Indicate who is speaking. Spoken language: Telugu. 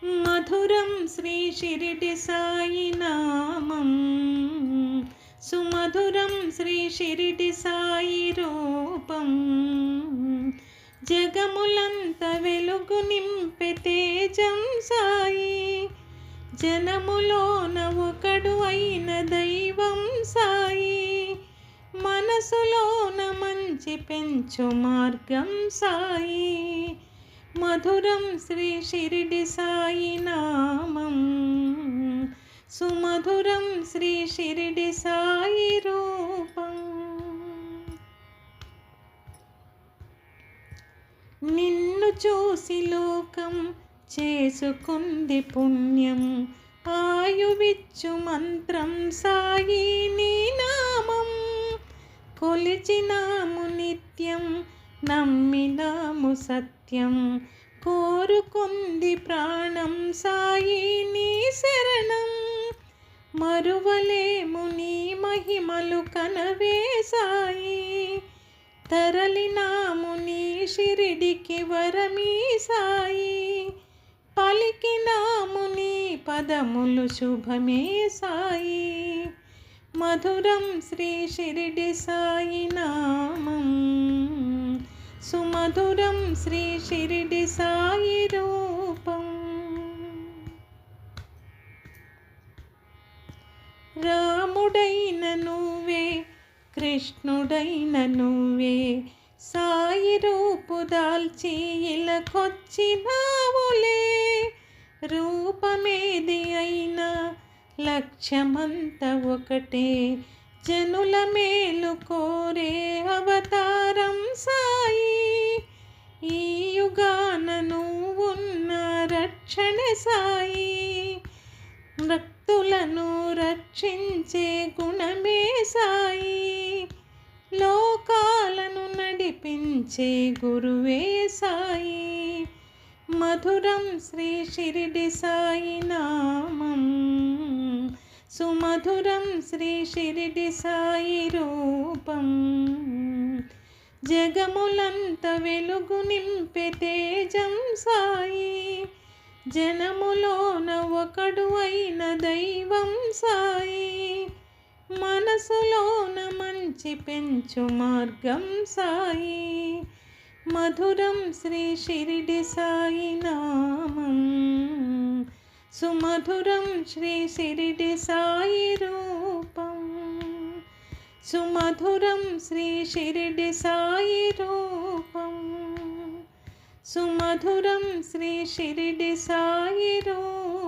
Speaker 1: మధురం శ్రీ షిరిడి సాయి నామం, సుమధురం శ్రీ షిరిడి సాయి రూపం. జగములంత వెలుగు నింపె తేజం సాయి, జనములోన ఒకడు అయిన దైవం సాయి. మనసులోన మంచి పెంచు మార్గం సాయి, మధురం శ్రీ షిరిడి సాయి నామం, సుమధురం శ్రీ షిరిడి సాయి రూపం. నిన్ను చూసి లోకం చేసుకుంది పుణ్యం, ఆయువిచ్చు మంత్రం సాయి నీ నామం. కొలిచినాము నిత్యం నమ్మినాము సత్యం, కోరుకుంది ప్రాణం సాయి నీ శరణం. మరువలేము నీ మహిమలు కనవే సాయి, తరలినాము నీ షిరిడికి వరమీ సాయి. పలికినాము నీ పదములు శుభమే సాయి, మధురం శ్రీ షిరిడి సాయి నామం, సుమధురం శ్రీ షిరిడి సాయి రూపం. రాముడైన నువ్వే, కృష్ణుడైన నువ్వే, సాయి రూపు దాల్చి ఇలకొచ్చినావులే. రూపమేది అయినా లక్ష్యమంత ఒకటే, జనుల మేలు కోరే అవతారం సాయి. ఈ యుగాన నువ్వున్న రక్షణ సాయి, భక్తులను రక్షించే గుణమే సాయి. లోకాలను నడిపించే గురువే సాయి, మధురం శ్రీ షిరిడి సాయి నామం, సుమధురం శ్రీ షిరిడి సాయి రూపం. జగములంత వెలుగు నింపె తేజం సాయి, జనములోన ఒకడు అయిన దైవం సాయి. మనసులోన మంచి పెంచు మార్గం సాయి, మధురం శ్రీ షిరిడి సాయి నామం, సుమధురం శ్రీ షిరిడి సాయి రూపం. సుమధురం శ్రీ షిరిడి సాయి రూపం, సుమధురం శ్రీ షిరిడి సాయి రూపం.